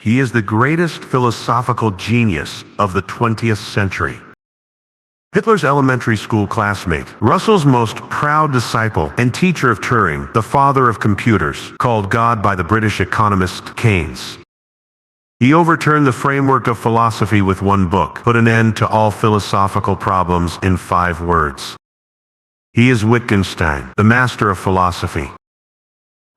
He is the greatest philosophical genius of the 20th century. Hitler's elementary school classmate, Russell's most proud disciple and teacher of Turing, the father of computers, called God by the British economist Keynes. He overturned the framework of philosophy with one book, put an end to all philosophical problems in 5 words. He is Wittgenstein, the master of philosophy.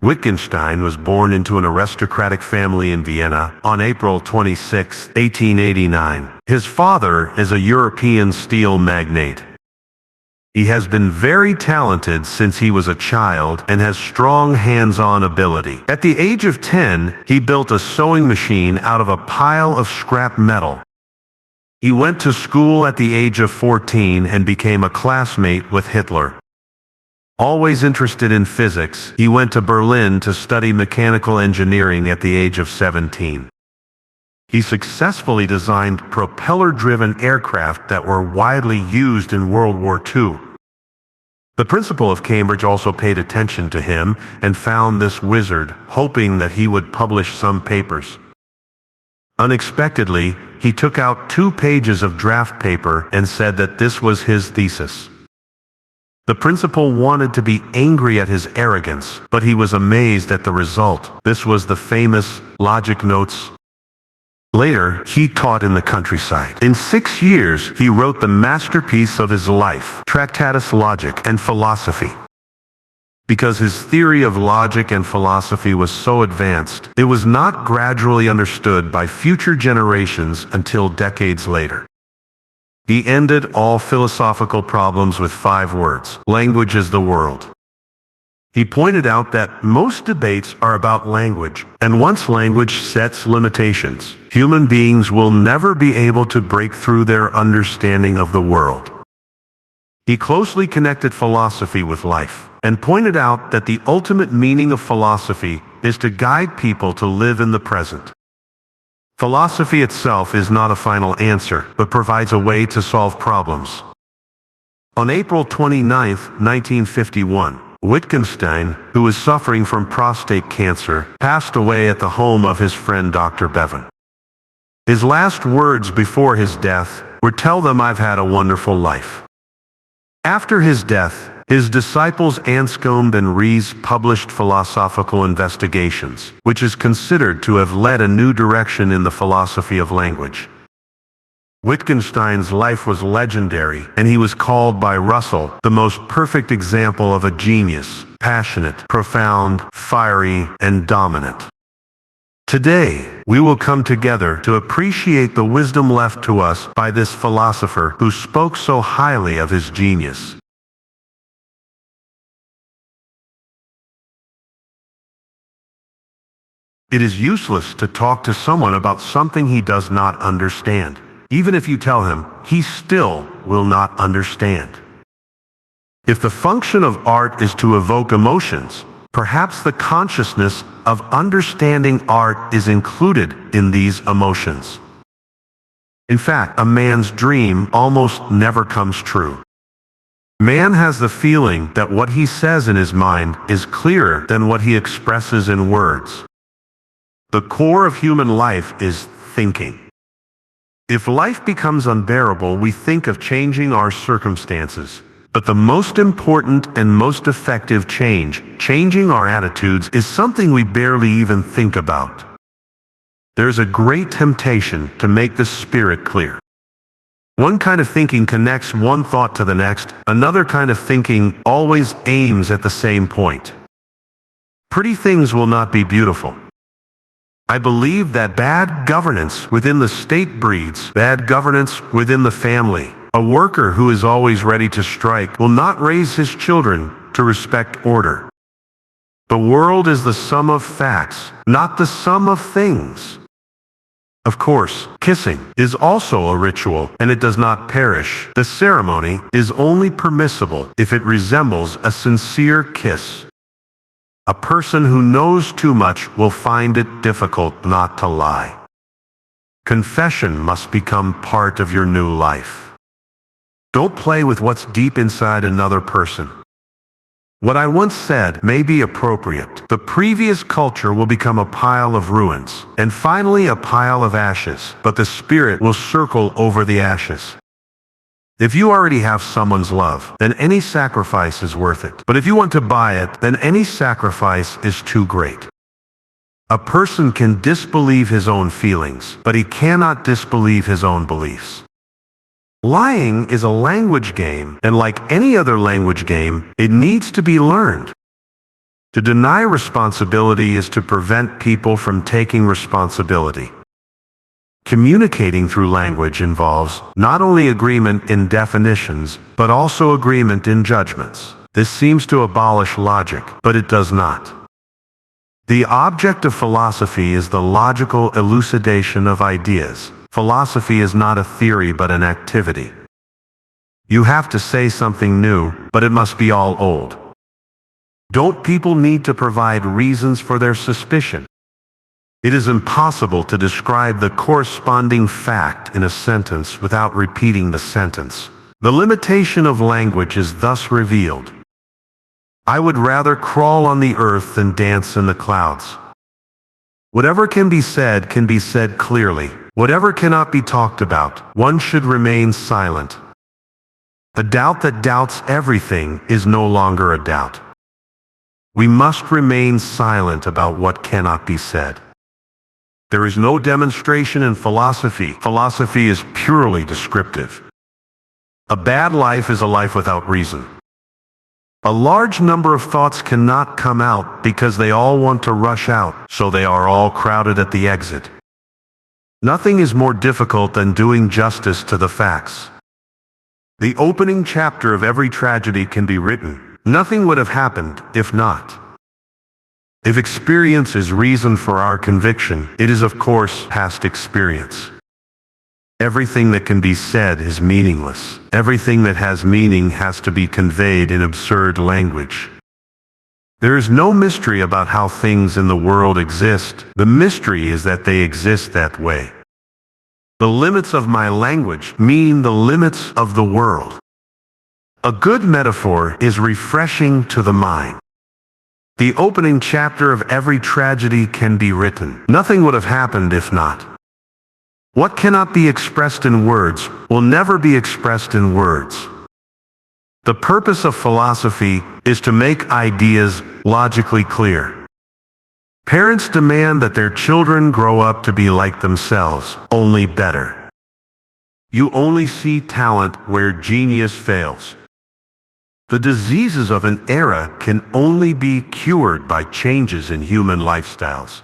Wittgenstein was born into an aristocratic family in Vienna on April 26, 1889. His father is a European steel magnate. He has been very talented since he was a child and has strong hands-on ability. At the age of 10, he built a sewing machine out of a pile of scrap metal. He went to school at the age of 14 and became a classmate with Hitler. Always interested in physics, he went to Berlin to study mechanical engineering at the age of 17. He successfully designed propeller-driven aircraft that were widely used in World War II. The principal of Cambridge also paid attention to him and found this wizard, hoping that he would publish some papers. Unexpectedly, he took out 2 pages of draft paper and said that this was his thesis. The principal wanted to be angry at his arrogance, but he was amazed at the result. This was the famous logic notes. Later, he taught in the countryside. In 6 years, he wrote the masterpiece of his life, Tractatus Logic and Philosophy. Because his theory of logic and philosophy was so advanced, it was not gradually understood by future generations until decades later. He ended all philosophical problems with 5 words. Language is the world. He pointed out that most debates are about language, and once language sets limitations, human beings will never be able to break through their understanding of the world. He closely connected philosophy with life, and pointed out that the ultimate meaning of philosophy is to guide people to live in the present. Philosophy itself is not a final answer, but provides a way to solve problems. On April 29, 1951, Wittgenstein, who was suffering from prostate cancer, passed away at the home of his friend Dr. Bevan. His last words before his death were, "Tell them I've had a wonderful life." After his death, his disciples Anscombe and Rees published Philosophical Investigations, which is considered to have led a new direction in the philosophy of language. Wittgenstein's life was legendary, and he was called by Russell the most perfect example of a genius, passionate, profound, fiery, and dominant. Today, we will come together to appreciate the wisdom left to us by this philosopher who spoke so highly of his genius. It is useless to talk to someone about something he does not understand. Even if you tell him, he still will not understand. If the function of art is to evoke emotions, perhaps the consciousness of understanding art is included in these emotions. In fact, a man's dream almost never comes true. Man has the feeling that what he says in his mind is clearer than what he expresses in words. The core of human life is thinking. If life becomes unbearable, we think of changing our circumstances. But the most important and most effective change, changing our attitudes, is something we barely even think about. There's a great temptation to make the spirit clear. One kind of thinking connects one thought to the next. Another kind of thinking always aims at the same point. Pretty things will not be beautiful. I believe that bad governance within the state breeds bad governance within the family. A worker who is always ready to strike will not raise his children to respect order. The world is the sum of facts, not the sum of things. Of course, kissing is also a ritual, and it does not perish. The ceremony is only permissible if it resembles a sincere kiss. A person who knows too much will find it difficult not to lie. Confession must become part of your new life. Don't play with what's deep inside another person. What I once said may be appropriate. The previous culture will become a pile of ruins, and finally a pile of ashes, but the spirit will circle over the ashes. If you already have someone's love, then any sacrifice is worth it. But if you want to buy it, then any sacrifice is too great. A person can disbelieve his own feelings, but he cannot disbelieve his own beliefs. Lying is a language game, and like any other language game, it needs to be learned. To deny responsibility is to prevent people from taking responsibility. Communicating through language involves not only agreement in definitions, but also agreement in judgments. This seems to abolish logic, but it does not. The object of philosophy is the logical elucidation of ideas. Philosophy is not a theory but an activity. You have to say something new, but it must be all old. Don't people need to provide reasons for their suspicion? It is impossible to describe the corresponding fact in a sentence without repeating the sentence. The limitation of language is thus revealed. I would rather crawl on the earth than dance in the clouds. Whatever can be said clearly. Whatever cannot be talked about, one should remain silent. A doubt that doubts everything is no longer a doubt. We must remain silent about what cannot be said. There is no demonstration in philosophy. Philosophy is purely descriptive. A bad life is a life without reason. A large number of thoughts cannot come out because they all want to rush out, so they are all crowded at the exit. Nothing is more difficult than doing justice to the facts. The opening chapter of every tragedy can be written. Nothing would have happened if not. If experience is reason for our conviction, it is of course past experience. Everything that can be said is meaningless. Everything that has meaning has to be conveyed in absurd language. There is no mystery about how things in the world exist. The mystery is that they exist that way. The limits of my language mean the limits of the world. A good metaphor is refreshing to the mind. The opening chapter of every tragedy can be written. Nothing would have happened if not. What cannot be expressed in words will never be expressed in words. The purpose of philosophy is to make ideas logically clear. Parents demand that their children grow up to be like themselves, only better. You only see talent where genius fails. The diseases of an era can only be cured by changes in human lifestyles.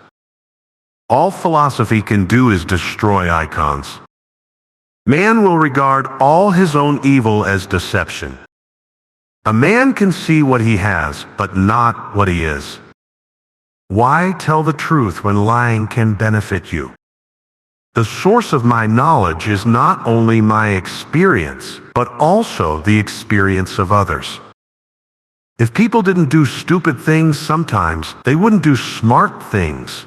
All philosophy can do is destroy icons. Man will regard all his own evil as deception. A man can see what he has, but not what he is. Why tell the truth when lying can benefit you? The source of my knowledge is not only my experience, but also the experience of others. If people didn't do stupid things sometimes, they wouldn't do smart things.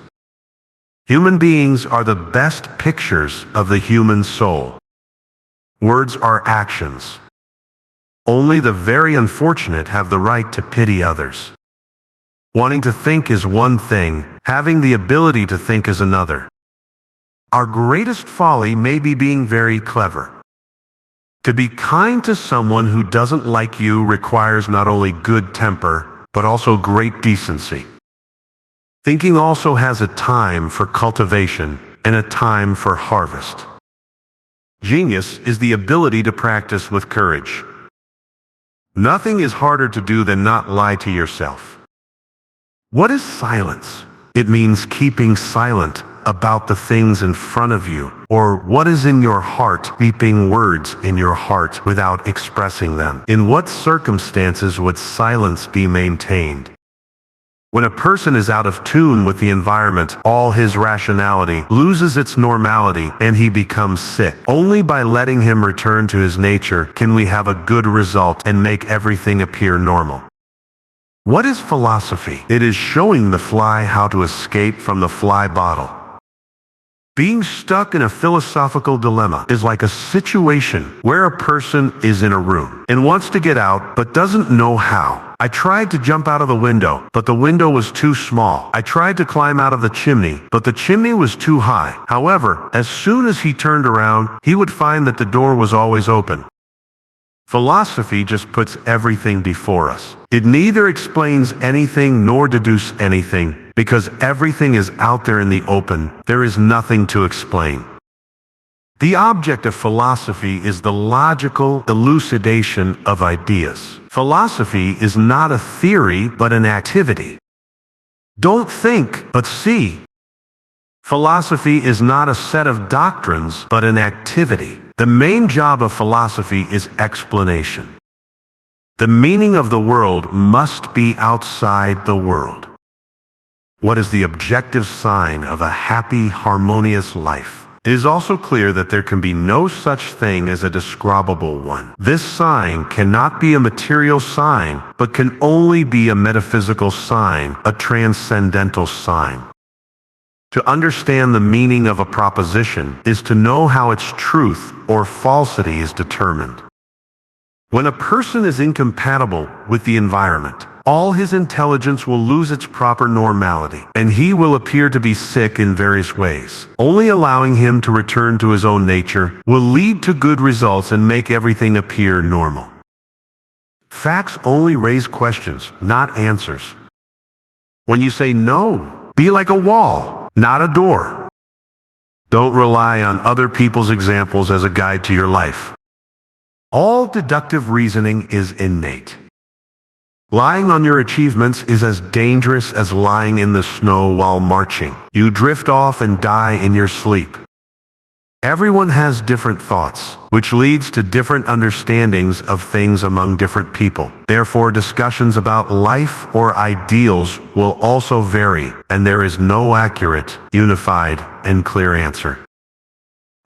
Human beings are the best pictures of the human soul. Words are actions. Only the very unfortunate have the right to pity others. Wanting to think is one thing, having the ability to think is another. Our greatest folly may be being very clever. To be kind to someone who doesn't like you requires not only good temper, but also great decency. Thinking also has a time for cultivation and a time for harvest. Genius is the ability to practice with courage. Nothing is harder to do than not lie to yourself. What is silence? It means keeping silent about the things in front of you, or what is in your heart, keeping words in your heart without expressing them. In what circumstances would silence be maintained? When a person is out of tune with the environment, all his rationality loses its normality and he becomes sick. Only by letting him return to his nature can we have a good result and make everything appear normal. What is philosophy? It is showing the fly how to escape from the fly bottle. Being stuck in a philosophical dilemma is like a situation where a person is in a room and wants to get out but doesn't know how. I tried to jump out of the window, but the window was too small. I tried to climb out of the chimney, but the chimney was too high. However, as soon as he turned around, he would find that the door was always open. Philosophy just puts everything before us. It neither explains anything nor deduces anything, because everything is out there in the open. There is nothing to explain. The object of philosophy is the logical elucidation of ideas. Philosophy is not a theory, but an activity. Don't think, but see. Philosophy is not a set of doctrines, but an activity. The main job of philosophy is explanation. The meaning of the world must be outside the world. What is the objective sign of a happy, harmonious life? It is also clear that there can be no such thing as a describable one. This sign cannot be a material sign, but can only be a metaphysical sign, a transcendental sign. To understand the meaning of a proposition is to know how its truth or falsity is determined. When a person is incompatible with the environment, all his intelligence will lose its proper normality, and he will appear to be sick in various ways. Only allowing him to return to his own nature will lead to good results and make everything appear normal. Facts only raise questions, not answers. When you say no, be like a wall, not a door. Don't rely on other people's examples as a guide to your life. All deductive reasoning is innate. Lying on your achievements is as dangerous as lying in the snow while marching. You drift off and die in your sleep. Everyone has different thoughts, which leads to different understandings of things among different people. Therefore, discussions about life or ideals will also vary, and there is no accurate, unified, and clear answer.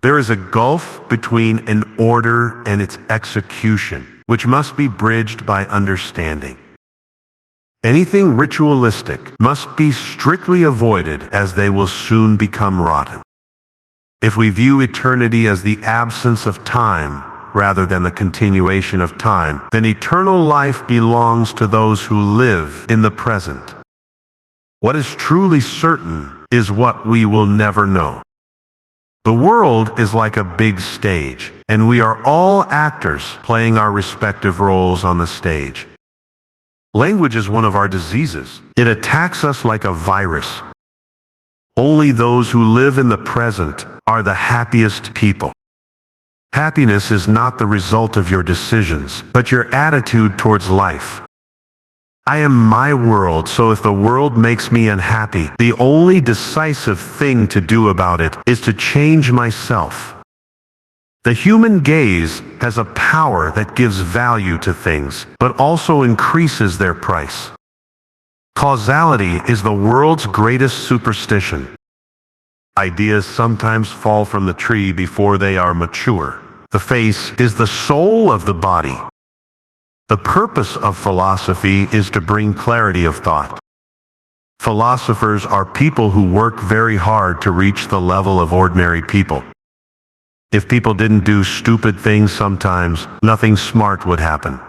There is a gulf between an order and its execution, which must be bridged by understanding. Anything ritualistic must be strictly avoided, as they will soon become rotten. If we view eternity as the absence of time rather than the continuation of time, then eternal life belongs to those who live in the present. What is truly certain is what we will never know. The world is like a big stage, and we are all actors playing our respective roles on the stage. Language is one of our diseases. It attacks us like a virus. Only those who live in the present are the happiest people. Happiness is not the result of your decisions, but your attitude towards life. I am my world, so if the world makes me unhappy, the only decisive thing to do about it is to change myself. The human gaze has a power that gives value to things, but also increases their price. Causality is the world's greatest superstition. Ideas sometimes fall from the tree before they are mature. The face is the soul of the body. The purpose of philosophy is to bring clarity of thought. Philosophers are people who work very hard to reach the level of ordinary people. If people didn't do stupid things sometimes, nothing smart would happen.